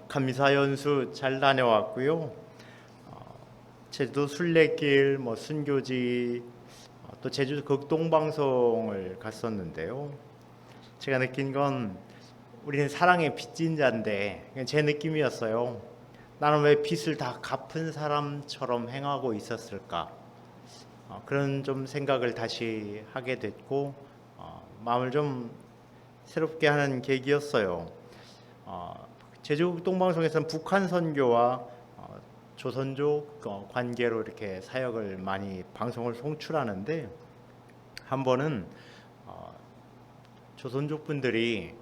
감사연수 잘 다녀왔고요. 제주도 순례길, 순교지, 또 제주도 극동방송을 갔었는데요. 제가 느낀 건 우리는 사랑의 빚진 자인데 제 느낌이었어요. 나는 왜 빚을 다 갚은 사람처럼 행하고 있었을까? 그런 좀 생각을 다시 하게 됐고 마음을 좀 새롭게 하는 계기였어요. 제주 극동방송에서는 북한 선교와 조선족 관계로 이렇게 사역을 많이 방송을 송출하는데, 한 번은 조선족 분들이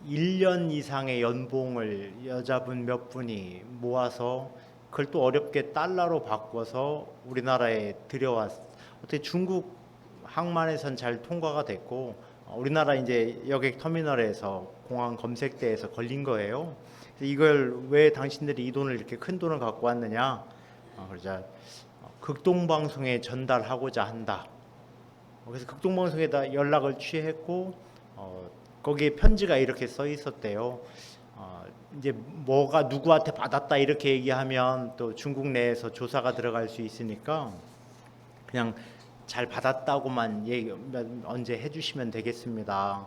1년 이상의 연봉을 여자분 몇 분이 모아서 그걸 또 어렵게 달러로 바꿔서 우리나라에 들여왔. 어떻게 중국 항만에선 잘 통과가 됐고 우리나라 이제 여객 터미널에서 공항 검색대에서 걸린 거예요. 이걸 왜 당신들이 이 돈을 이렇게 큰 돈을 갖고 왔느냐? 그러자 극동방송에 전달하고자 한다. 그래서 극동방송에다 연락을 취했고 거기에 편지가 이렇게 써 있었대요. 이제 뭐가 누구한테 받았다 이렇게 얘기하면 또 중국 내에서 조사가 들어갈 수 있으니까 그냥 잘 받았다고만 얘기 언제 해주시면 되겠습니다.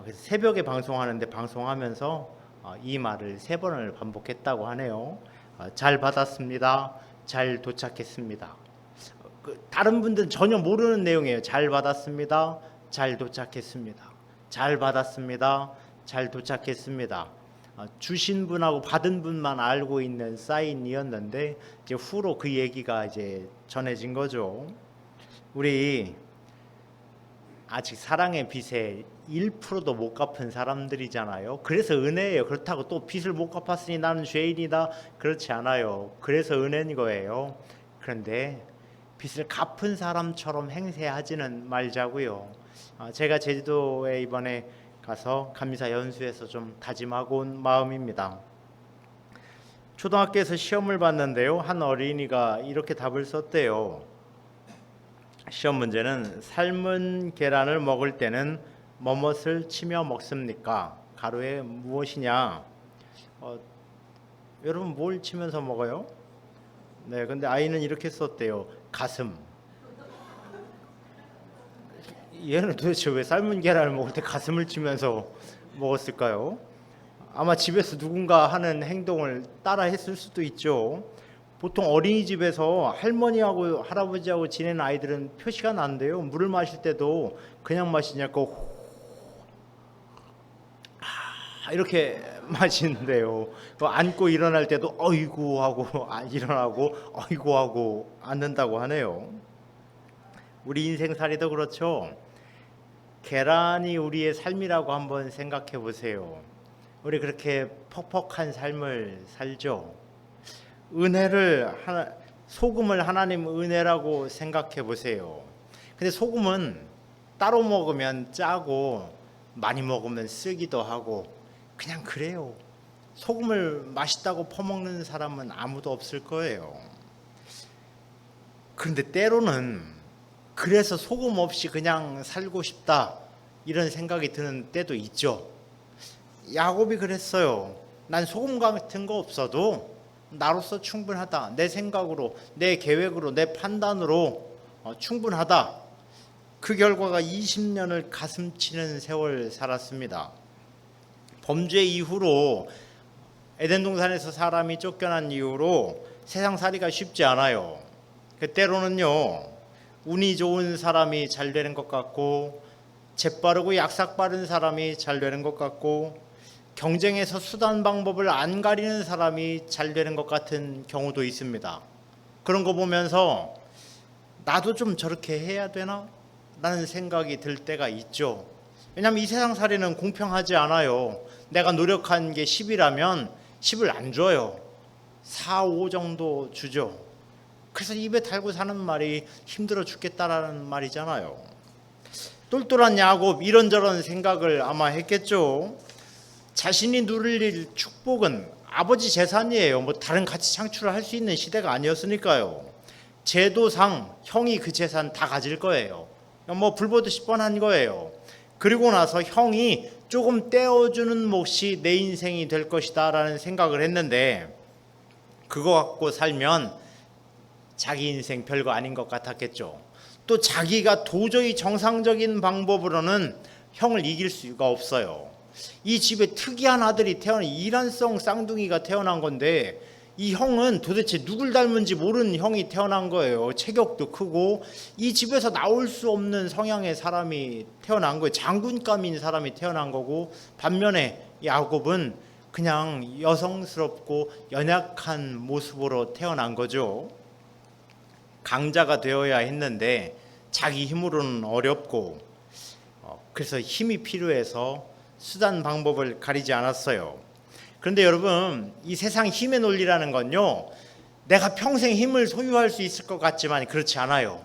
그래서 새벽에 방송하는데 방송하면서 이 말을 3번을 반복했다고 하네요. 잘 받았습니다. 잘 도착했습니다. 다른 분들은 전혀 모르는 내용이에요. 잘 받았습니다. 잘 도착했습니다. 잘 받았습니다. 잘 도착했습니다. 주신 분하고 받은 분만 알고 있는 사인이었는데 이제 후로 그 얘기가 이제 전해진 거죠. 우리 아직 사랑의 빚에 1%도 못 갚은 사람들이잖아요. 그래서 은혜예요. 그렇다고 또 빚을 못 갚았으니 나는 죄인이다, 그렇지 않아요. 그래서 은혜인 거예요. 그런데 빚을 갚은 사람처럼 행세하지는 말자고요. 제가 제주도에 이번에 가서 감사 연수에서 좀 다짐하고 온 마음입니다. 초등학교에서 시험을 봤는데요, 한 어린이가 이렇게 답을 썼대요. 시험 문제는 삶은 계란을 먹을 때는 뭐뭇을 치며 먹습니까? 가로에 무엇이냐? 여러분 뭘 치면서 먹어요? 네, 근데 아이는 이렇게 썼대요. 가슴. 얘는 도대체 왜 삶은 계란을 먹을 때 가슴을 치면서 먹었을까요? 아마 집에서 누군가 하는 행동을 따라 했을 수도 있죠. 보통 어린이집에서 할머니하고 할아버지하고 지내는 아이들은 표시가 난대요. 물을 마실 때도 그냥 마시냐고 이렇게 마시는데요. 앉고 일어날 때도 어이구 하고 일어나고 어이구 하고 앉는다고 하네요. 우리 인생살이도 그렇죠. 계란이 우리의 삶이라고 한번 생각해 보세요. 우리 그렇게 퍽퍽한 삶을 살죠. 소금을 하나님 은혜라고 생각해 보세요. 근데 소금은 따로 먹으면 짜고 많이 먹으면 쓰기도 하고 그냥 그래요. 소금을 맛있다고 퍼먹는 사람은 아무도 없을 거예요. 그런데 때로는 그래서 소금 없이 그냥 살고 싶다 이런 생각이 드는 때도 있죠. 야곱이 그랬어요. 난 소금 같은 거 없어도 나로서 충분하다. 내 생각으로, 내 계획으로, 내 판단으로 충분하다. 그 결과가 20년을 가슴치는 세월 살았습니다. 범죄 이후로 에덴 동산에서 사람이 쫓겨난 이후로 세상살이가 쉽지 않아요. 때로는요, 운이 좋은 사람이 잘 되는 것 같고 재빠르고 약삭 빠른 사람이 잘 되는 것 같고 경쟁에서 수단 방법을 안 가리는 사람이 잘 되는 것 같은 경우도 있습니다. 그런 거 보면서 나도 좀 저렇게 해야 되나? 라는 생각이 들 때가 있죠. 왜냐하면 이 세상살이는 공평하지 않아요. 내가 노력한 게 10이라면 10을 안 줘요. 4, 5 정도 주죠. 그래서 입에 달고 사는 말이 힘들어 죽겠다라는 말이잖아요. 똘똘한 야곱 이런저런 생각을 아마 했겠죠. 자신이 누릴 축복은 아버지 재산이에요. 다른 가치 창출을 할 수 있는 시대가 아니었으니까요. 제도상 형이 그 재산 다 가질 거예요. 불보듯이 뻔한 거예요. 그리고 나서 형이 조금 떼어주는 몫이 내 인생이 될 것이다 라는 생각을 했는데, 그거 갖고 살면 자기 인생 별거 아닌 것 같았겠죠. 또 자기가 도저히 정상적인 방법으로는 형을 이길 수가 없어요. 이 집에 특이한 아들이 태어난, 이란성 쌍둥이가 태어난 건데, 이 형은 도대체 누굴 닮은지 모르는 형이 태어난 거예요. 체격도 크고 이 집에서 나올 수 없는 성향의 사람이 태어난 거예요. 장군감인 사람이 태어난 거고, 반면에 야곱은 그냥 여성스럽고 연약한 모습으로 태어난 거죠. 강자가 되어야 했는데 자기 힘으로는 어렵고, 그래서 힘이 필요해서 수단 방법을 가리지 않았어요. 그런데 여러분, 이 세상 힘의 논리라는 건요, 내가 평생 힘을 소유할 수 있을 것 같지만 그렇지 않아요.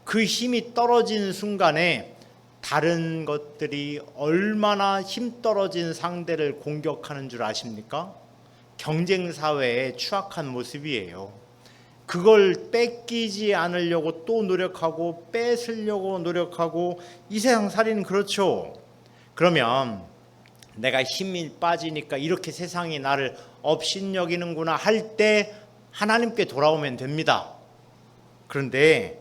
그 힘이 떨어진 순간에 다른 것들이 얼마나 힘 떨어진 상대를 공격하는 줄 아십니까? 경쟁사회의 추악한 모습이에요. 그걸 뺏기지 않으려고 또 노력하고 뺏으려고 노력하고, 이 세상 살이는 그렇죠. 그러면 내가 힘이 빠지니까 이렇게 세상이 나를 업신여기는구나 할 때 하나님께 돌아오면 됩니다. 그런데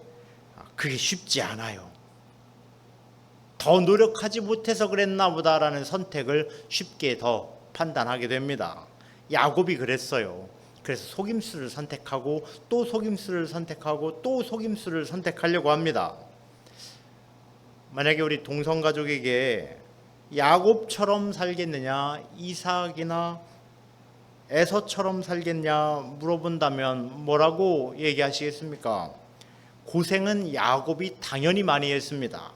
그게 쉽지 않아요. 더 노력하지 못해서 그랬나 보다라는 선택을 쉽게 더 판단하게 됩니다. 야곱이 그랬어요. 그래서 속임수를 선택하고 또 속임수를 선택하고 또 속임수를 선택하려고 합니다. 만약에 우리 동성가족에게 야곱처럼 살겠느냐, 이삭이나 에서처럼 살겠냐 물어본다면 뭐라고 얘기하시겠습니까? 고생은 야곱이 당연히 많이 했습니다.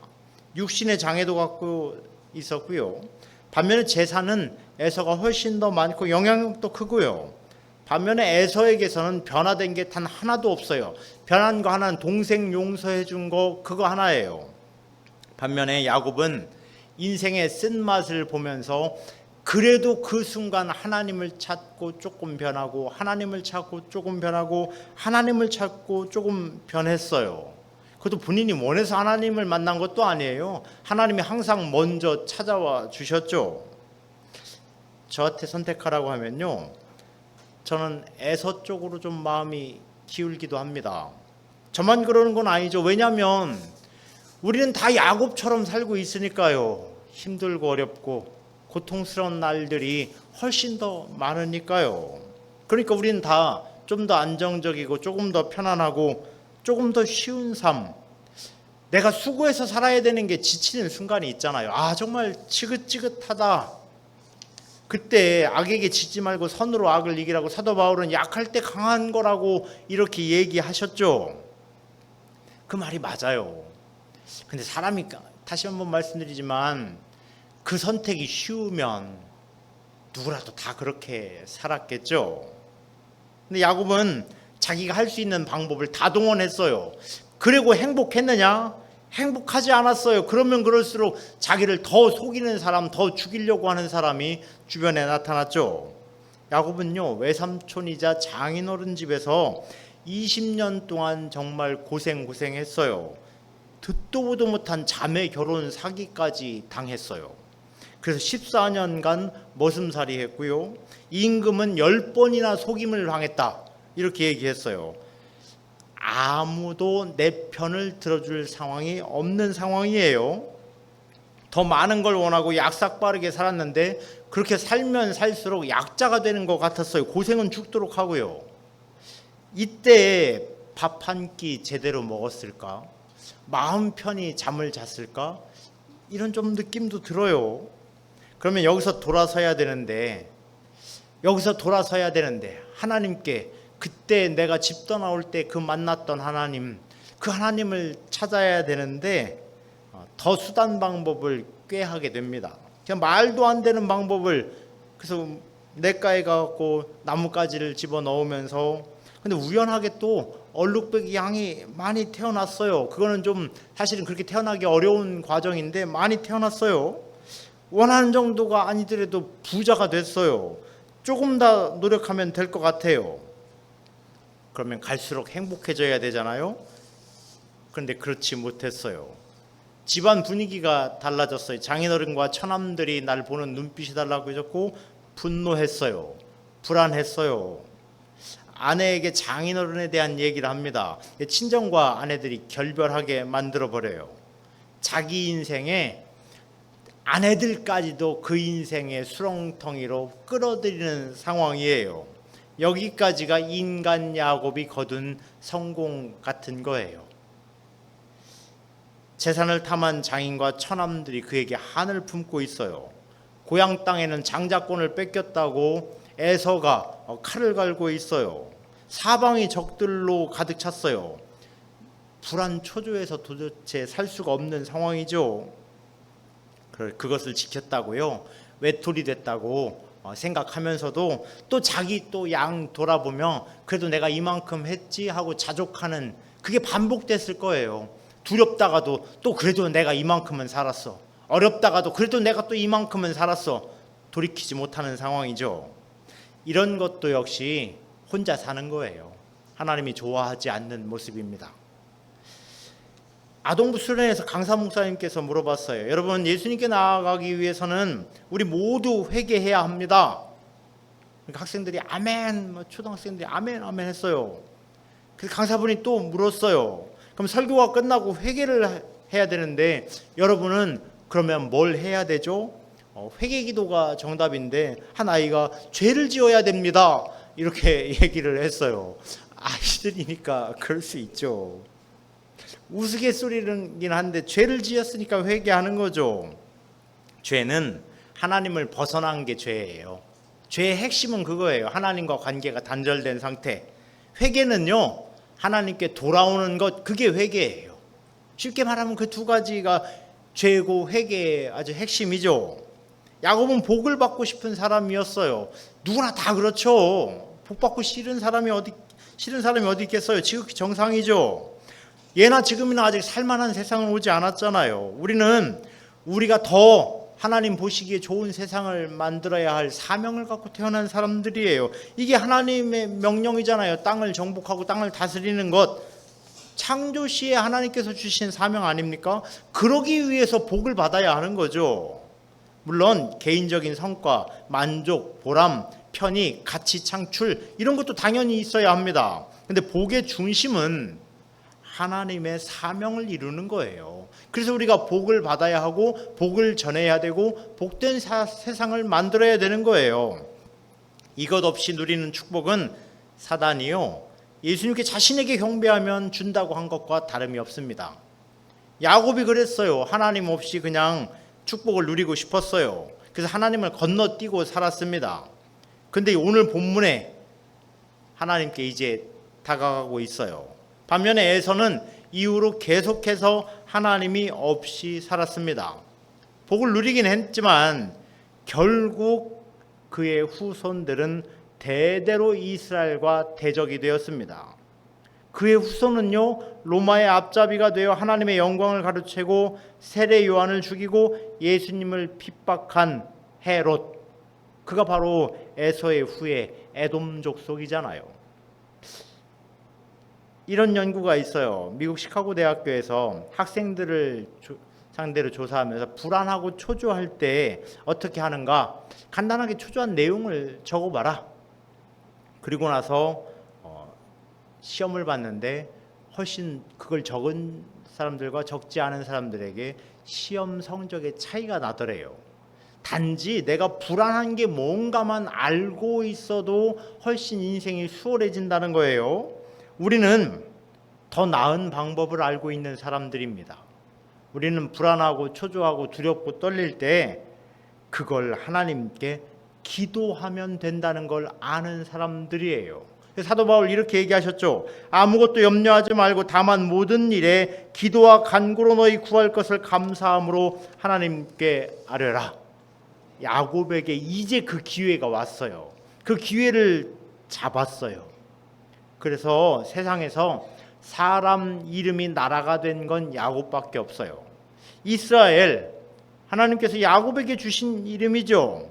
육신의 장애도 갖고 있었고요. 반면에 재산은 에서가 훨씬 더 많고 영향력도 크고요. 반면에 에서에게서는 변화된 게 단 하나도 없어요. 변한 거 하나는 동생 용서해 준 거, 그거 하나예요. 반면에 야곱은 인생의 쓴맛을 보면서 그래도 그 순간 하나님을 찾고 조금 변하고, 하나님을 찾고 조금 변하고, 하나님을 찾고 조금 변했어요. 그것도 본인이 원해서 하나님을 만난 것도 아니에요. 하나님이 항상 먼저 찾아와 주셨죠. 저한테 선택하라고 하면요, 저는 에서 쪽으로 좀 마음이 기울기도 합니다. 저만 그러는 건 아니죠. 왜냐하면 우리는 다 야곱처럼 살고 있으니까요. 힘들고 어렵고 고통스러운 날들이 훨씬 더 많으니까요. 그러니까 우리는 다 좀 더 안정적이고 조금 더 편안하고 조금 더 쉬운 삶, 내가 수고해서 살아야 되는 게 지치는 순간이 있잖아요. 아, 정말 지긋지긋하다. 그때 악에게 지지 말고 선으로 악을 이기라고 사도 바울은 약할 때 강한 거라고 이렇게 얘기하셨죠. 그 말이 맞아요. 근데 사람이, 다시 한번 말씀드리지만, 그 선택이 쉬우면 누구라도 다 그렇게 살았겠죠. 근데 야곱은 자기가 할 수 있는 방법을 다 동원했어요. 그리고 행복했느냐? 행복하지 않았어요. 그러면 그럴수록 자기를 더 속이는 사람, 더 죽이려고 하는 사람이 주변에 나타났죠. 야곱은요, 외삼촌이자 장인어른 집에서 20년 동안 정말 고생했어요. 듣도 보도 못한 자매 결혼 사기까지 당했어요. 그래서 14년간 머슴살이 했고요. 임금은 10번이나 속임을 당했다, 이렇게 얘기했어요. 아무도 내 편을 들어줄 상황이 없는 상황이에요. 더 많은 걸 원하고 약삭빠르게 살았는데 그렇게 살면 살수록 약자가 되는 것 같았어요. 고생은 죽도록 하고요. 이때 밥 한 끼 제대로 먹었을까? 마음 편히 잠을 잤을까? 이런 좀 느낌도 들어요. 그러면 여기서 돌아서야 되는데 하나님께, 그때 내가 집 떠나올 때 그 만났던 하나님, 그 하나님을 찾아야 되는데 더 수단 방법을 꾀하게 됩니다. 그냥 말도 안 되는 방법을, 그래서 냇가에 가고 나뭇가지를 집어넣으면서, 근데 우연하게 또 얼룩배기 양이 많이 태어났어요. 그거는 좀 사실은 그렇게 태어나기 어려운 과정인데 많이 태어났어요. 원하는 정도가 아니더라도 부자가 됐어요. 조금 더 노력하면 될 것 같아요. 그러면 갈수록 행복해져야 되잖아요. 그런데 그렇지 못했어요. 집안 분위기가 달라졌어요. 장인어른과 처남들이 날 보는 눈빛이 달라졌고 분노했어요. 불안했어요. 아내에게 장인어른에 대한 얘기를 합니다. 친정과 아내들이 결별하게 만들어버려요. 자기 인생에 아내들까지도 그 인생의 수렁텅이로 끌어들이는 상황이에요. 여기까지가 인간 야곱이 거둔 성공 같은 거예요. 재산을 탐한 장인과 처남들이 그에게 한을 품고 있어요. 고향 땅에는 장자권을 뺏겼다고 에서가 칼을 갈고 있어요. 사방이 적들로 가득 찼어요. 불안 초조해서 도대체 살 수가 없는 상황이죠. 그것을 지켰다고요, 외톨이 됐다고 생각하면서도 또 자기 또 양 돌아보며 그래도 내가 이만큼 했지 하고 자족하는 그게 반복됐을 거예요. 두렵다가도 또 그래도 내가 이만큼은 살았어. 어렵다가도 그래도 내가 또 이만큼은 살았어. 돌이키지 못하는 상황이죠. 이런 것도 역시 혼자 사는 거예요. 하나님이 좋아하지 않는 모습입니다. 아동부 수련회에서 강사 목사님께서 물어봤어요. 여러분, 예수님께 나아가기 위해서는 우리 모두 회개해야 합니다. 그러니까 학생들이 아멘, 초등학생들이 아멘 아멘 했어요. 그래서 강사분이 또 물었어요. 그럼 설교가 끝나고 회개를 해야 되는데 여러분은 그러면 뭘 해야 되죠? 회개 기도가 정답인데 한 아이가 죄를 지어야 됩니다, 이렇게 얘기를 했어요. 아이들이니까 그럴 수 있죠. 우스갯소리긴 한데 죄를 지었으니까 회개하는 거죠. 죄는 하나님을 벗어난 게 죄예요. 죄의 핵심은 그거예요. 하나님과 관계가 단절된 상태. 회개는요, 하나님께 돌아오는 것, 그게 회개예요. 쉽게 말하면 그 두 가지가 죄고 회개의 아주 핵심이죠. 야곱은 복을 받고 싶은 사람이었어요. 누구나 다 그렇죠. 복 받고 싫은 사람이 어디 있겠어요. 지극히 정상이죠. 예나 지금이나 아직 살만한 세상은 오지 않았잖아요. 우리는 우리가 더 하나님 보시기에 좋은 세상을 만들어야 할 사명을 갖고 태어난 사람들이에요. 이게 하나님의 명령이잖아요. 땅을 정복하고 땅을 다스리는 것, 창조 시에 하나님께서 주신 사명 아닙니까? 그러기 위해서 복을 받아야 하는 거죠. 물론 개인적인 성과, 만족, 보람, 편의, 가치 창출, 이런 것도 당연히 있어야 합니다. 근데 복의 중심은 하나님의 사명을 이루는 거예요. 그래서 우리가 복을 받아야 하고 복을 전해야 되고 복된 세상을 만들어야 되는 거예요. 이것 없이 누리는 축복은 사단이요, 예수님께 자신에게 경배하면 준다고 한 것과 다름이 없습니다. 야곱이 그랬어요. 하나님 없이 그냥 축복을 누리고 싶었어요. 그래서 하나님을 건너뛰고 살았습니다. 근데 오늘 본문에 하나님께 이제 다가가고 있어요. 반면에 에서는 이후로 계속해서 하나님이 없이 살았습니다. 복을 누리긴 했지만 결국 그의 후손들은 대대로 이스라엘과 대적이 되었습니다. 그의 후손은요, 로마의 앞잡이가 되어 하나님의 영광을 가로채고 세례 요한을 죽이고 예수님을 핍박한 헤롯, 그가 바로 에서의 후예 에돔 족속이잖아요. 이런 연구가 있어요. 미국 시카고 대학교에서 학생들을 상대로 조사하면서 불안하고 초조할 때 어떻게 하는가, 간단하게 초조한 내용을 적어봐라. 그리고 나서 시험을 봤는데 훨씬 그걸 적은 사람들과 적지 않은 사람들에게 시험 성적의 차이가 나더래요. 단지 내가 불안한 게 뭔가만 알고 있어도 훨씬 인생이 수월해진다는 거예요. 우리는 더 나은 방법을 알고 있는 사람들입니다. 우리는 불안하고 초조하고 두렵고 떨릴 때 그걸 하나님께 기도하면 된다는 걸 아는 사람들이에요. 사도 바울 이렇게 얘기하셨죠. 아무것도 염려하지 말고 다만 모든 일에 기도와 간구로 너희 구할 것을 감사함으로 하나님께 아뢰라. 야곱에게 이제 그 기회가 왔어요. 그 기회를 잡았어요. 그래서 세상에서 사람 이름이 나라가 된 건 야곱밖에 없어요. 이스라엘, 하나님께서 야곱에게 주신 이름이죠.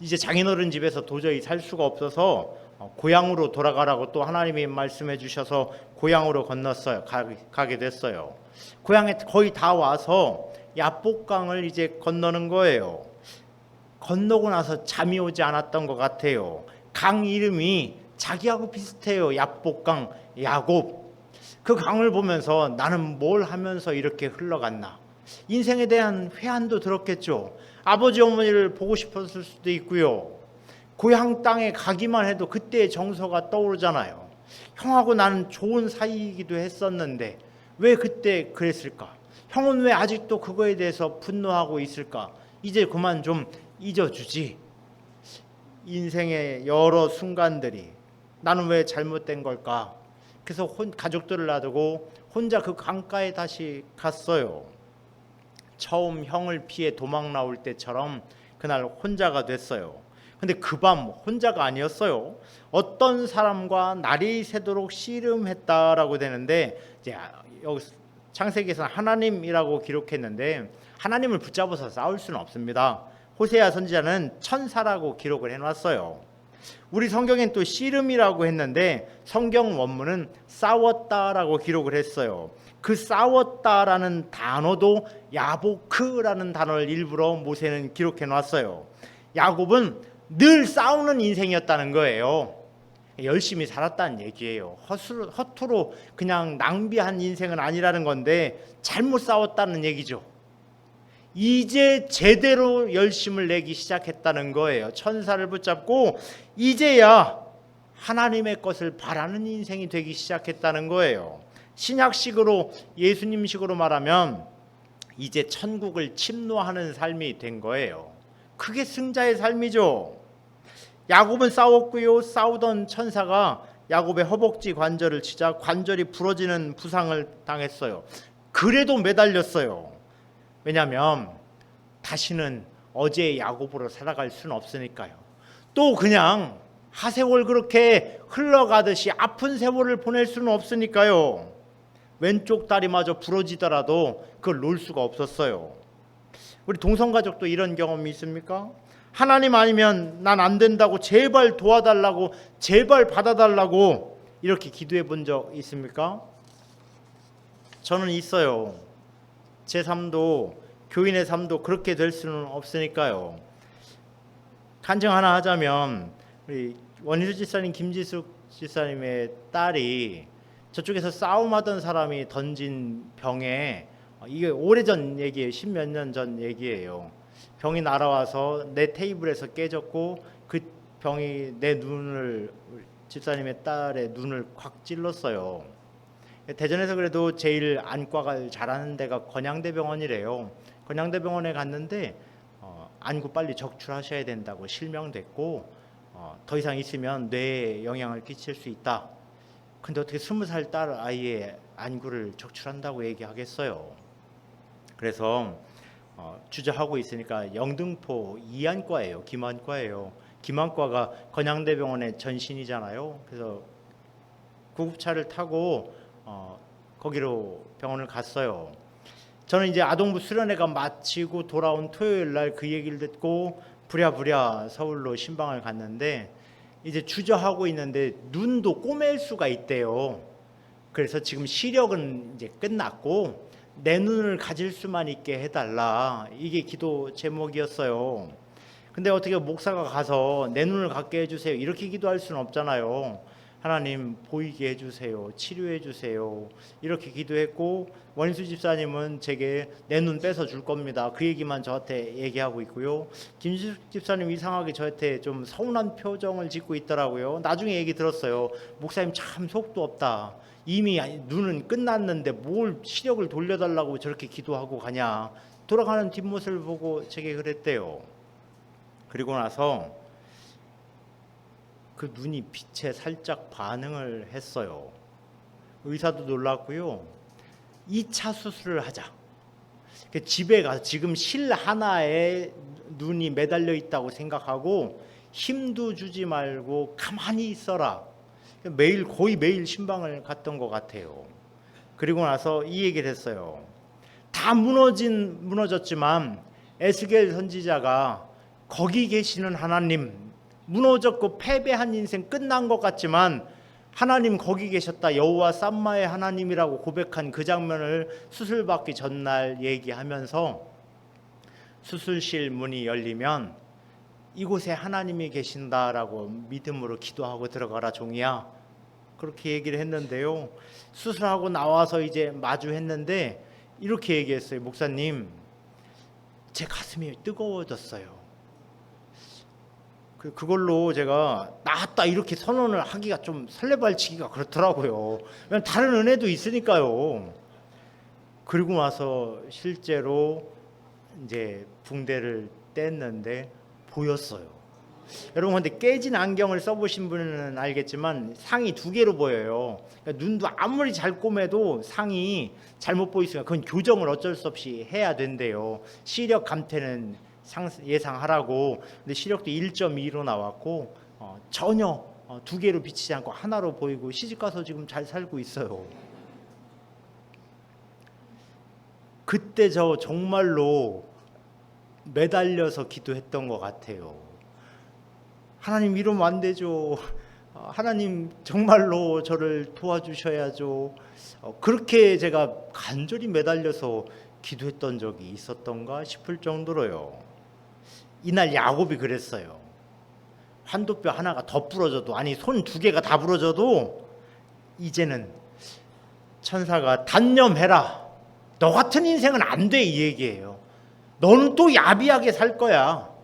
이제 장인어른 집에서 도저히 살 수가 없어서 고향으로 돌아가라고 또 하나님이 말씀해 주셔서 고향으로 건넜어요. 가게 됐어요. 고향에 거의 다 와서 야복강을 이제 건너는 거예요. 건너고 나서 잠이 오지 않았던 것 같아요. 강 이름이 자기하고 비슷해요. 야복강, 야곱. 그 강을 보면서 나는 뭘 하면서 이렇게 흘러갔나. 인생에 대한 회한도 들었겠죠. 아버지 어머니를 보고 싶었을 수도 있고요. 고향 땅에 가기만 해도 그때의 정서가 떠오르잖아요. 형하고 나는 좋은 사이이기도 했었는데 왜 그때 그랬을까? 형은 왜 아직도 그거에 대해서 분노하고 있을까? 이제 그만 좀 잊어주지. 인생의 여러 순간들이 나는 왜 잘못된 걸까? 그래서 가족들을 놔두고 혼자 그 강가에 다시 갔어요. 처음 형을 피해 도망 나올 때처럼 그날 혼자가 됐어요. 근데 그 밤 혼자가 아니었어요. 어떤 사람과 날이 새도록 씨름했다라고 되는데 이제 여기 창세기에서는 하나님이라고 기록했는데 하나님을 붙잡아서 싸울 수는 없습니다. 호세아 선지자는 천사라고 기록을 해놨어요. 우리 성경엔 또 씨름이라고 했는데 성경 원문은 싸웠다라고 기록을 했어요. 그 싸웠다라는 단어도 야보크라는 단어를 일부러 모세는 기록해 놨어요. 야곱은 늘 싸우는 인생이었다는 거예요. 열심히 살았다는 얘기예요. 허투루 그냥 낭비한 인생은 아니라는 건데 잘못 싸웠다는 얘기죠. 이제 제대로 열심을 내기 시작했다는 거예요. 천사를 붙잡고 이제야 하나님의 것을 바라는 인생이 되기 시작했다는 거예요. 신약식으로 예수님식으로 말하면 이제 천국을 침노하는 삶이 된 거예요. 그게 승자의 삶이죠. 야곱은 싸웠고요. 싸우던 천사가 야곱의 허벅지 관절을 치자 관절이 부러지는 부상을 당했어요. 그래도 매달렸어요. 왜냐하면 다시는 어제의 야곱으로 살아갈 수는 없으니까요. 또 그냥 하세월 그렇게 흘러가듯이 아픈 세월을 보낼 수는 없으니까요. 왼쪽 다리마저 부러지더라도 그걸 놓을 수가 없었어요. 우리 동성가족도 이런 경험이 있습니까? 하나님 아니면 난 안 된다고 제발 도와달라고 제발 받아달라고 이렇게 기도해 본 적 있습니까? 저는 있어요. 제 삶도 교인의 삶도 그렇게 될 수는 없으니까요. 간증 하나 하자면 우리 원희수 집사님, 김지숙 집사님의 딸이 저쪽에서 싸움하던 사람이 던진 병에, 이게 오래전 얘기예요. 10몇 년 전 얘기예요. 병이 날아와서 내 테이블에서 깨졌고 그 병이 내 눈을, 집사님의 딸의 눈을 확 찔렀어요. 대전에서 그래도 제일 안과가 잘하는 데가 건양대병원이래요. 건양대병원에 갔는데 안구 빨리 적출하셔야 된다고 실명됐고 더 이상 있으면 뇌에 영향을 끼칠 수 있다. 근데 어떻게 20살 딸 아이의 안구를 적출한다고 얘기하겠어요. 그래서 주저하고 있으니까 영등포 이안과예요. 김안과예요. 김안과가 건양대병원의 전신이잖아요. 그래서 구급차를 타고 거기로 병원을 갔어요. 저는 이제 아동부 수련회가 마치고 돌아온 토요일 날 그 얘기를 듣고 부랴부랴 서울로 신방을 갔는데 이제 주저하고 있는데 눈도 꼬맬 수가 있대요. 그래서 지금 시력은 이제 끝났고 내 눈을 가질 수만 있게 해달라. 이게 기도 제목이었어요. 근데 어떻게 목사가 가서 내 눈을 갖게 해주세요 이렇게 기도할 수는 없잖아요. 하나님 보이게 해주세요. 치료해 주세요. 이렇게 기도했고 원수 집사님은 제게 내 눈 뺏어 줄 겁니다. 그 얘기만 저한테 얘기하고 있고요. 김지숙 집사님 이상하게 저한테 좀 서운한 표정을 짓고 있더라고요. 나중에 얘기 들었어요. 목사님 참 속도 없다. 이미 눈은 끝났는데 뭘 시력을 돌려달라고 저렇게 기도하고 가냐. 돌아가는 뒷모습을 보고 제게 그랬대요. 그리고 나서 그 눈이 빛에 살짝 반응을 했어요. 의사도 놀랐고요. 2차 수술을 하자. 집에 가서 지금 실 하나에 눈이 매달려 있다고 생각하고 힘도 주지 말고 가만히 있어라. 거의 매일 신방을 갔던 것 같아요. 그리고 나서 이 얘기를 했어요. 다 무너졌지만 에스겔 선지자가 거기 계시는 하나님, 무너졌고 패배한 인생 끝난 것 같지만 하나님 거기 계셨다, 여호와 쌈마의 하나님이라고 고백한 그 장면을 수술받기 전날 얘기하면서 수술실 문이 열리면 이곳에 하나님이 계신다라고 믿음으로 기도하고 들어가라 종이야, 그렇게 얘기를 했는데요. 수술하고 나와서 이제 마주했는데 이렇게 얘기했어요. 목사님, 제 가슴이 뜨거워졌어요. 그걸로 제가 나았다 이렇게 선언을 하기가 좀 설레발치기가 그렇더라고요. 왜냐면 다른 은혜도 있으니까요. 그리고 나서 실제로 이제 붕대를 뗐는데 보였어요. 여러분, 근데 깨진 안경을 써보신 분은 알겠지만 상이 두 개로 보여요. 그러니까 눈도 아무리 잘 꼬매도 상이 잘못 보이니까 그건 교정을 어쩔 수 없이 해야 된대요. 시력 감퇴는 예상하라고. 근데 시력도 1.2로 나왔고 전혀 두 개로 비치지 않고 하나로 보이고 시집가서 지금 잘 살고 있어요. 그때 저 정말로 매달려서 기도했던 것 같아요. 하나님, 이러면 안 되죠. 하나님 정말로 저를 도와주셔야죠. 그렇게 제가 간절히 매달려서 기도했던 적이 있었던가 싶을 정도로요. 이날 야곱이 그랬어요. 환도뼈 하나가 더 부러져도, 아니 손 두 개가 다 부러져도 이제는 천사가 단념해라, 너 같은 인생은 안 돼, 이 얘기예요. 너는 또 야비하게 살 거야.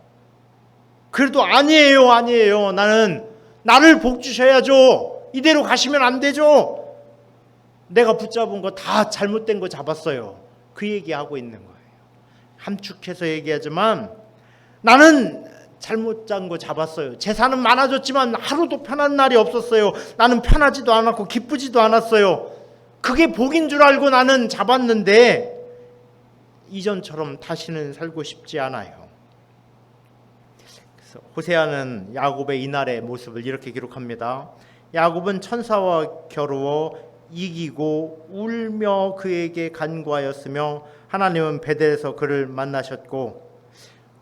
그래도 아니에요. 나를 복 주셔야죠. 이대로 가시면 안 되죠. 내가 붙잡은 거 다 잘못된 거 잡았어요. 그 얘기하고 있는 거예요. 함축해서 얘기하지만 나는 잘못 잔 거 잡았어요. 재산은 많아졌지만 하루도 편한 날이 없었어요. 나는 편하지도 않았고 기쁘지도 않았어요. 그게 복인 줄 알고 나는 잡았는데 이전처럼 다시는 살고 싶지 않아요. 그래서 호세아는 야곱의 이날의 모습을 이렇게 기록합니다. 야곱은 천사와 겨루어 이기고 울며 그에게 간구하였으며 하나님은 베델에서 그를 만나셨고,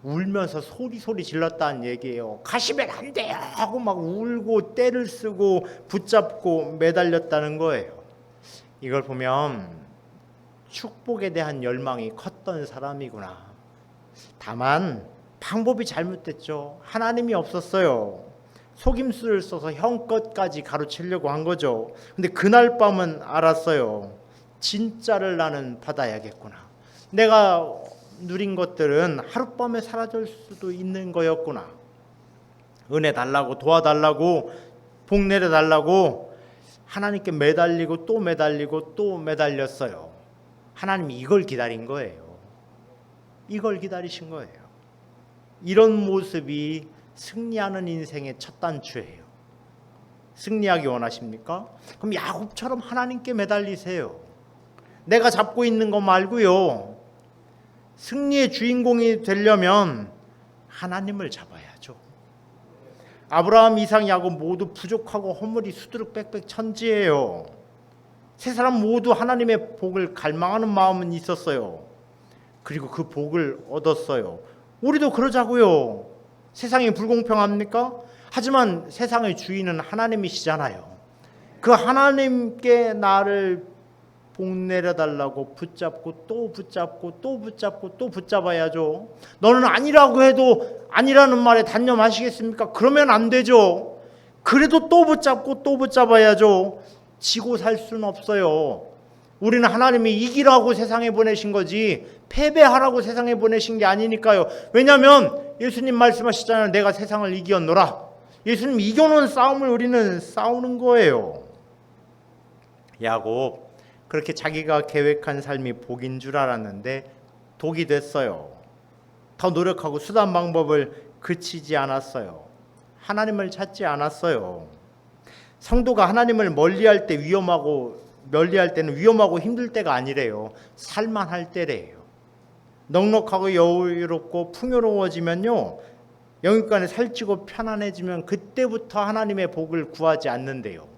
울면서 소리 질렀다는 얘기예요. 가시면 안 돼요 하고 막 울고 떼를 쓰고 붙잡고 매달렸다는 거예요. 이걸 보면 축복에 대한 열망이 컸던 사람이구나. 다만 방법이 잘못됐죠. 하나님이 없었어요. 속임수를 써서 형 것까지 가로채려고 한 거죠. 근데 그날 밤은 알았어요. 진짜를 나는 받아야겠구나. 내가 누린 것들은 하룻밤에 사라질 수도 있는 거였구나. 은혜 달라고, 도와달라고, 복 내려달라고 하나님께 매달리고 또 매달리고 또 매달렸어요. 하나님이 이걸 기다린 거예요. 이걸 기다리신 거예요. 이런 모습이 승리하는 인생의 첫 단추예요. 승리하기 원하십니까? 그럼 야곱처럼 하나님께 매달리세요. 내가 잡고 있는 거 말고요. 승리의 주인공이 되려면 하나님을 잡아야죠. 아브라함, 이삭, 야곱 모두 부족하고 허물이 수두룩 빽빽 천지예요. 세 사람 모두 하나님의 복을 갈망하는 마음은 있었어요. 그리고 그 복을 얻었어요. 우리도 그러자고요. 세상이 불공평합니까? 하지만 세상의 주인은 하나님이시잖아요. 그 하나님께 나를 복 내려달라고 붙잡고 또 붙잡고 또 붙잡고 또 붙잡아야죠. 너는 아니라고 해도 아니라는 말에 단념하시겠습니까? 그러면 안 되죠. 그래도 또 붙잡고 또 붙잡아야죠. 지고 살 수는 없어요. 우리는 하나님이 이기라고 세상에 보내신 거지 패배하라고 세상에 보내신 게 아니니까요. 왜냐하면 예수님 말씀하시잖아요. 내가 세상을 이겼노라. 예수님 이겨놓은 싸움을 우리는 싸우는 거예요. 야곱, 그렇게 자기가 계획한 삶이 복인 줄 알았는데 독이 됐어요. 더 노력하고 수단 방법을 그치지 않았어요. 하나님을 찾지 않았어요. 성도가 하나님을 멀리할 때 멀리할 때는 위험하고 힘들 때가 아니래요. 살만할 때래요. 넉넉하고 여유롭고 풍요로워지면요, 영육간에 살찌고 편안해지면 그때부터 하나님의 복을 구하지 않는데요.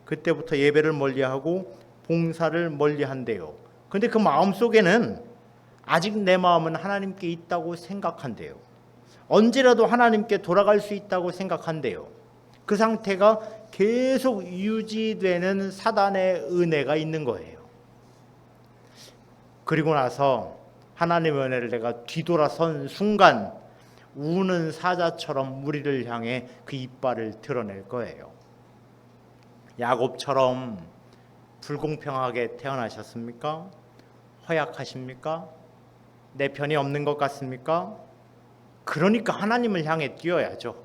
그때부터 예배를 멀리하고 봉사를 멀리한대요. 근데 그 마음속에는 아직 내 마음은 하나님께 있다고 생각한대요. 언제라도 하나님께 돌아갈 수 있다고 생각한대요. 그 상태가 계속 유지되는 사단의 은혜가 있는 거예요. 그리고 나서 하나님의 은혜를 내가 뒤돌아선 순간 우는 사자처럼 우리를 향해 그 이빨을 드러낼 거예요. 야곱처럼 불공평하게 태어나셨습니까? 허약하십니까? 내 편이 없는 것 같습니까? 그러니까 하나님을 향해 뛰어야죠.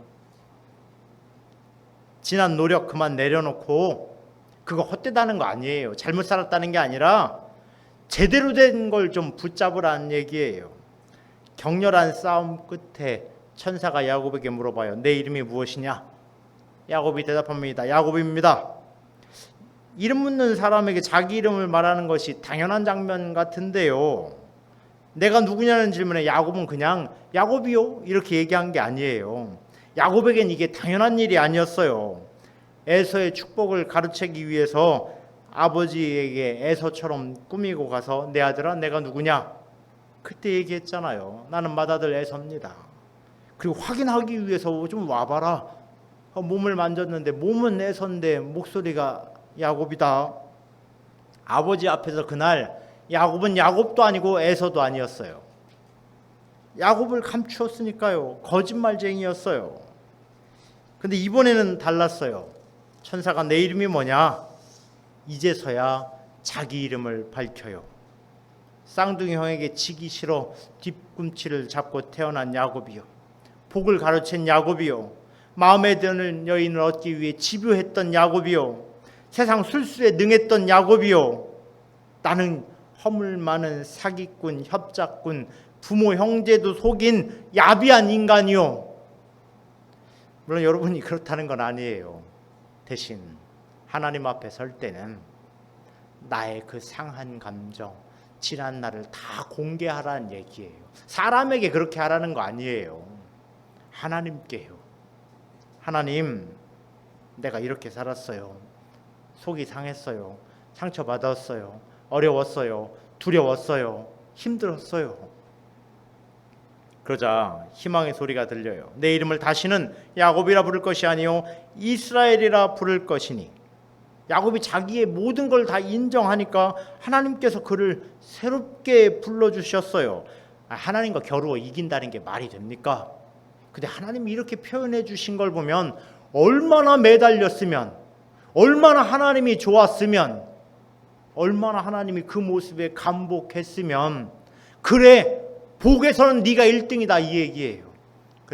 지난 노력 그만 내려놓고, 그거 헛되다는 거 아니에요. 잘못 살았다는 게 아니라 제대로 된 걸 좀 붙잡으라는 얘기예요. 격렬한 싸움 끝에 천사가 야곱에게 물어봐요. 내 이름이 무엇이냐? 야곱이 대답합니다. 야곱입니다. 이름 묻는 사람에게 자기 이름을 말하는 것이 당연한 장면 같은데요. 내가 누구냐는 질문에 야곱은 그냥 야곱이요 이렇게 얘기한 게 아니에요. 야곱에겐 이게 당연한 일이 아니었어요. 에서의 축복을 가르치기 위해서 아버지에게 에서처럼 꾸미고 가서 내 아들아 내가 누구냐? 그때 얘기했잖아요. 나는 맏아들 에서입니다. 그리고 확인하기 위해서 좀 와봐라. 몸을 만졌는데 몸은 에서인데 목소리가 야곱이다. 아버지 앞에서 그날 야곱은 야곱도 아니고 에서도 아니었어요. 야곱을 감추었으니까요. 거짓말쟁이였어요. 근데 이번에는 달랐어요. 천사가 내 이름이 뭐냐? 이제서야 자기 이름을 밝혀요. 쌍둥이 형에게 지기 싫어 뒤꿈치를 잡고 태어난 야곱이요. 복을 가로챈 야곱이요. 마음에 드는 여인을 얻기 위해 집요했던 야곱이요. 세상 술수에 능했던 야곱이요. 나는 허물 많은 사기꾼, 협작꾼, 부모 형제도 속인 야비한 인간이요. 물론 여러분이 그렇다는 건 아니에요. 대신 하나님 앞에 설 때는 나의 그 상한 감정, 지난 날을 다 공개하라는 얘기예요. 사람에게 그렇게 하라는 거 아니에요. 하나님께요. 하나님, 내가 이렇게 살았어요. 속이 상했어요. 상처받았어요. 어려웠어요. 두려웠어요. 힘들었어요. 그러자 희망의 소리가 들려요. 내 이름을 다시는 야곱이라 부를 것이 아니요 이스라엘이라 부를 것이니. 야곱이 자기의 모든 걸 다 인정하니까 하나님께서 그를 새롭게 불러주셨어요. 하나님과 겨루어 이긴다는 게 말이 됩니까? 근데 하나님이 이렇게 표현해 주신 걸 보면 얼마나 매달렸으면, 얼마나 하나님이 좋았으면, 얼마나 하나님이 그 모습에 감복했으면, 그래 복에서는 네가 1등이다 이 얘기예요.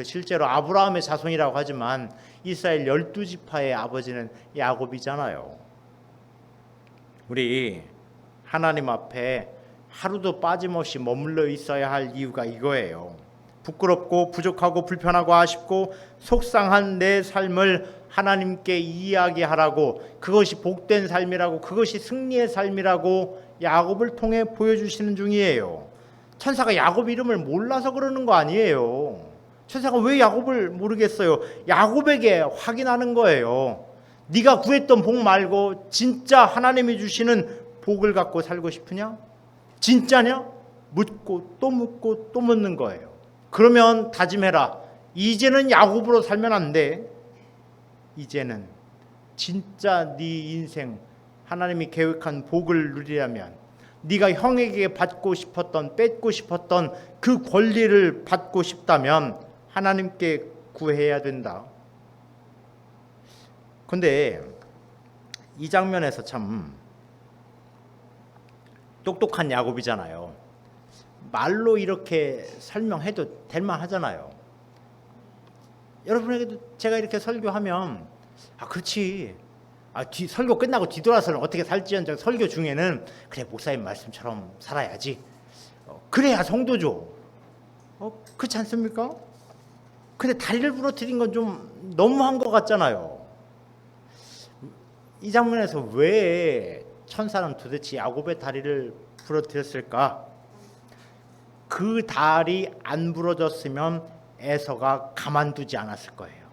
실제로 아브라함의 자손이라고 하지만 이스라엘 12지파의 아버지는 야곱이잖아요. 우리 하나님 앞에 하루도 빠짐없이 머물러 있어야 할 이유가 이거예요. 부끄럽고 부족하고 불편하고 아쉽고 속상한 내 삶을 하나님께 이야기하라고, 그것이 복된 삶이라고, 그것이 승리의 삶이라고 야곱을 통해 보여주시는 중이에요. 천사가 야곱 이름을 몰라서 그러는 거 아니에요. 천사가 왜 야곱을 모르겠어요? 야곱에게 확인하는 거예요. 네가 구했던 복 말고 진짜 하나님이 주시는 복을 갖고 살고 싶으냐? 진짜냐? 묻고 또 묻고 또 묻는 거예요. 그러면 다짐해라. 이제는 야곱으로 살면 안 돼. 이제는 진짜 네 인생 하나님이 계획한 복을 누리려면, 네가 형에게 받고 싶었던, 뺏고 싶었던 그 권리를 받고 싶다면 하나님께 구해야 된다. 근데 이 장면에서 참 똑똑한 야곱이잖아요. 말로 이렇게 설명해도 될 만하잖아요. 여러분에게도 제가 이렇게 설교하면 그렇지, 설교 끝나고 뒤돌아서는 어떻게 살지언정 설교 중에는 그래 목사님 말씀처럼 살아야지, 그래야 성도죠. 그렇지 않습니까? 근데 다리를 부러뜨린 건 좀 너무한 것 같잖아요. 이 장면에서 왜 천사는 도대체 야곱의 다리를 부러뜨렸을까? 그 다리 안 부러졌으면 에서가 가만두지 않았을 거예요.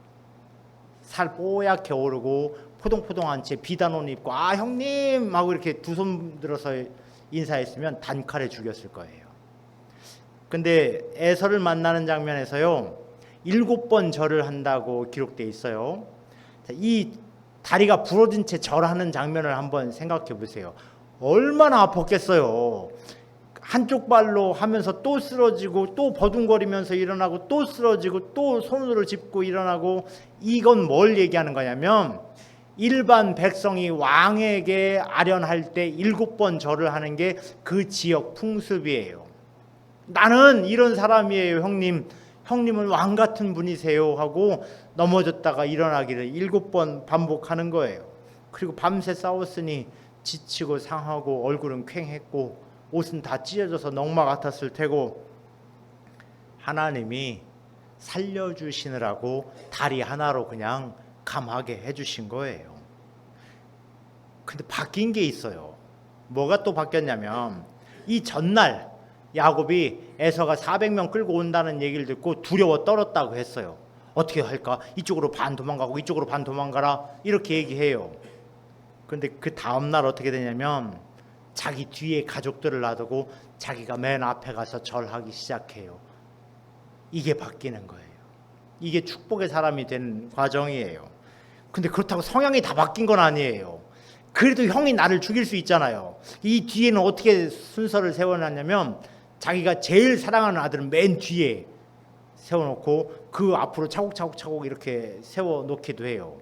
살 뽀얗게 오르고 포동포동한 채 비단옷 입고 형님 하고 이렇게 두 손 들어서 인사했으면 단칼에 죽였을 거예요. 근데 에서를 만나는 장면에서요 7번 절을 한다고 기록되어 있어요. 이 다리가 부러진 채 절하는 장면을 한번 생각해 보세요. 얼마나 아팠겠어요. 한쪽 발로 하면서 또 쓰러지고 또 버둥거리면서 일어나고 또 쓰러지고 또 손으로 짚고 일어나고. 이건 뭘 얘기하는 거냐면 일반 백성이 왕에게 아련할 때 7번 절을 하는 게 그 지역 풍습이에요. 나는 이런 사람이에요, 형님. 형님은 왕 같은 분이세요 하고 넘어졌다가 일어나기를 7번 반복하는 거예요. 그리고 밤새 싸웠으니 지치고 상하고 얼굴은 퀭했고 옷은 다 찢어져서 넝마 같았을 테고 하나님이 살려주시느라고 다리 하나로 그냥 감하게 해주신 거예요. 근데 바뀐 게 있어요. 뭐가 또 바뀌었냐면 이 전날 야곱이 에서가 400명 끌고 온다는 얘기를 듣고 두려워 떨었다고 했어요. 어떻게 할까? 이쪽으로 반 도망가고 이쪽으로 반 도망가라 이렇게 얘기해요. 그런데 그 다음날 어떻게 되냐면 자기 뒤에 가족들을 놔두고 자기가 맨 앞에 가서 절하기 시작해요. 이게 바뀌는 거예요. 이게 축복의 사람이 된 과정이에요. 근데 그렇다고 성향이 다 바뀐 건 아니에요. 그래도 형이 나를 죽일 수 있잖아요. 이 뒤에는 어떻게 순서를 세워놨냐면 자기가 제일 사랑하는 아들은 맨 뒤에 세워놓고 그 앞으로 차곡차곡 이렇게 세워놓기도 해요.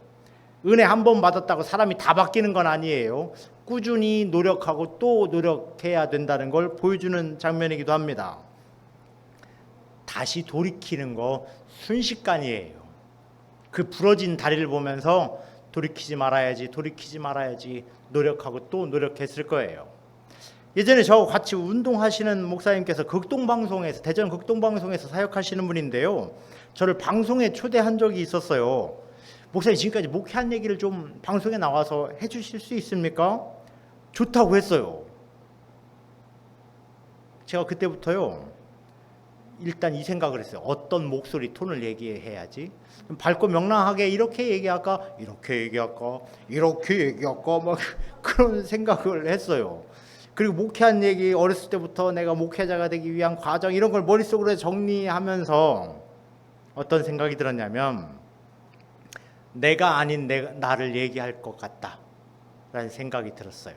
은혜 한 번 받았다고 사람이 다 바뀌는 건 아니에요. 꾸준히 노력하고 또 노력해야 된다는 걸 보여주는 장면이기도 합니다. 다시 돌이키는 거 순식간이에요. 그 부러진 다리를 보면서 돌이키지 말아야지 노력하고 또 노력했을 거예요. 예전에 저하고 같이 운동하시는 목사님께서 극동방송에서 대전 극동방송에서 사역하시는 분인데요. 저를 방송에 초대한 적이 있었어요. 목사님 지금까지 목회한 얘기를 좀 방송에 나와서 해주실 수 있습니까? 좋다고 했어요. 제가 그때부터요 일단 이 생각을 했어요. 어떤 목소리 톤을 얘기해야지 밝고 명랑하게 이렇게 얘기할까 막 그런 생각을 했어요. 그리고 목회한 얘기 어렸을 때부터 내가 목회자가 되기 위한 과정 이런 걸 머릿속으로 정리하면서 어떤 생각이 들었냐면 내가 아닌 나를 얘기할 것 같다라는 생각이 들었어요.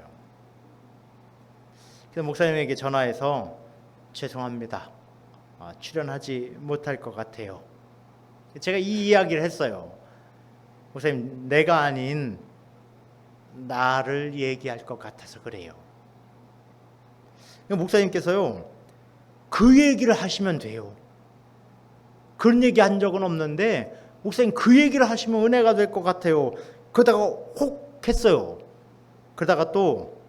그래서 목사님에게 전화해서 죄송합니다. 출연하지 못할 것 같아요. 제가 이 이야기를 했어요. 목사님, 내가 아닌 나를 얘기할 것 같아서 그래요. 목사님께서요, 그 얘기를 하시면 돼요. 그런 얘기 한 적은 없는데 목사님 그 얘기를 하시면 은혜가 될 것 같아요. 그러다가 혹 했어요. 그러다가 또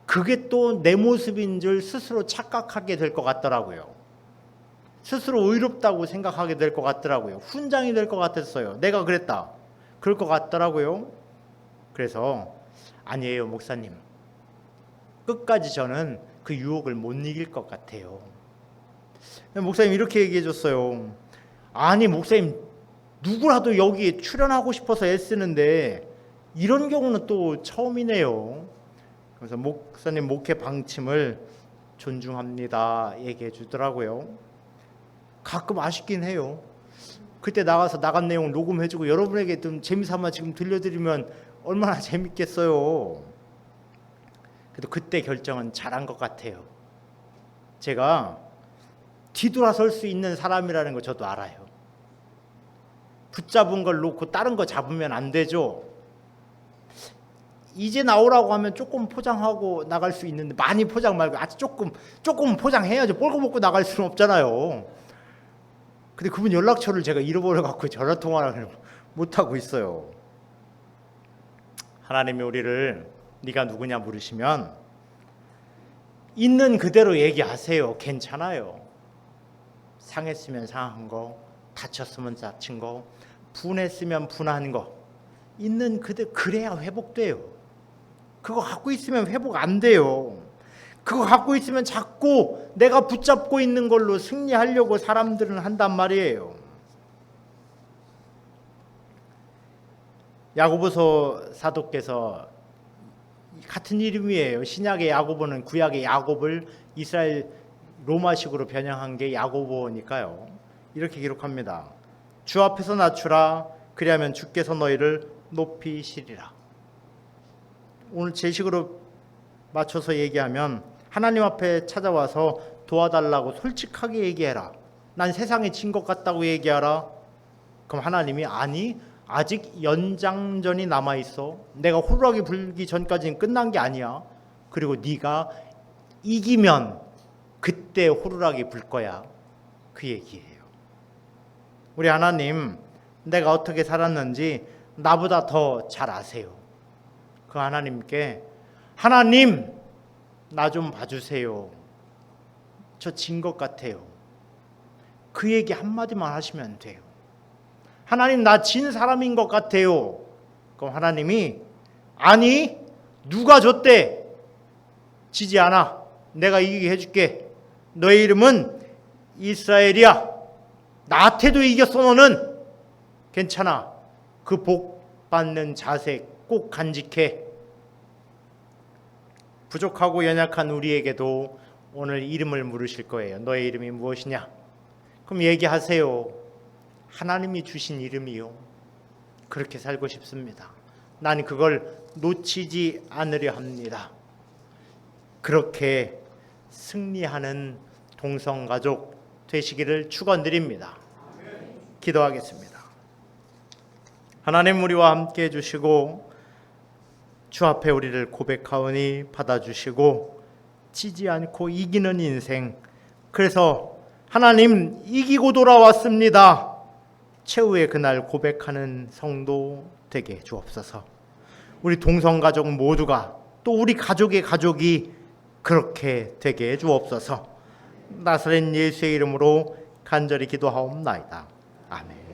그게 또 내 모습인 줄 스스로 착각하게 될 것 같더라고요. 스스로 의롭다고 생각하게 될 것 같더라고요. 훈장이 될 것 같았어요. 내가 그랬다. 그럴 것 같더라고요. 그래서 아니에요, 목사님. 끝까지 저는 그 유혹을 못 이길 것 같아요. 목사님 이렇게 얘기해 줬어요. 아니 목사님 누구라도 여기에 출연하고 싶어서 애쓰는데 이런 경우는 또 처음이네요. 그래서 목사님 목회 방침을 존중합니다 얘기해 주더라고요. 가끔 아쉽긴 해요. 그때 나가서 나간 내용 녹음해주고 여러분에게 좀 재미삼아 지금 들려드리면 얼마나 재밌겠어요. 그래도 그때 결정은 잘한 것 같아요. 제가 뒤돌아설 수 있는 사람이라는 거 저도 알아요. 붙잡은 걸 놓고 다른 거 잡으면 안 되죠. 이제 나오라고 하면 조금 포장하고 나갈 수 있는데 많이 포장 말고 아주 조금 포장해야죠. 뻘거벗고 나갈 수는 없잖아요. 근데 그분 연락처를 제가 잃어버려갖고 전화 통화를 못하고 있어요. 하나님이 우리를 네가 누구냐 물으시면 있는 그대로 얘기하세요. 괜찮아요. 상했으면 상한 거, 다쳤으면 다친 거, 분했으면 분한 거 있는 그대로 그래야 회복돼요. 그거 갖고 있으면 회복 안 돼요. 그거 갖고 있으면 자꾸 내가 붙잡고 있는 걸로 승리하려고 사람들은 한단 말이에요. 야고보서 사도께서 같은 이름이에요. 신약의 야고보는 구약의 야곱을 이스라엘 로마식으로 변형한 게 야고보니까요. 이렇게 기록합니다. 주 앞에서 낮추라. 그리하면 주께서 너희를 높이시리라. 오늘 제식으로 맞춰서 얘기하면 하나님 앞에 찾아와서 도와달라고 솔직하게 얘기해라. 난 세상에 진 것 같다고 얘기하라. 그럼 하나님이 아니 아직 연장전이 남아있어. 내가 호루라기 불기 전까지는 끝난 게 아니야. 그리고 네가 이기면 그때 호루라기 불 거야. 그 얘기예요. 우리 하나님 내가 어떻게 살았는지 나보다 더 잘 아세요. 그 하나님께 하나님 나 좀 봐주세요. 저 진 것 같아요. 그 얘기 한마디만 하시면 돼요. 하나님 나 진 사람인 것 같아요. 그럼 하나님이 아니 누가 줬대? 지지 않아. 내가 이기게 해줄게. 너의 이름은 이스라엘이야. 나한테도 이겼어 너는. 괜찮아. 그 복 받는 자세 꼭 간직해. 부족하고 연약한 우리에게도 오늘 이름을 물으실 거예요. 너의 이름이 무엇이냐? 그럼 얘기하세요. 하나님이 주신 이름이요. 그렇게 살고 싶습니다. 난 그걸 놓치지 않으려 합니다. 그렇게 승리하는 동성가족 되시기를 축원드립니다. 기도하겠습니다. 하나님 우리와 함께 해주시고 주 앞에 우리를 고백하오니 받아주시고 지지 않고 이기는 인생, 그래서 하나님 이기고 돌아왔습니다. 최후의 그날 고백하는 성도 되게 주옵소서. 우리 동성가족 모두가 또 우리 가족의 가족이 그렇게 되게 주옵소서. 나사렛 예수의 이름으로 간절히 기도하옵나이다. 아멘.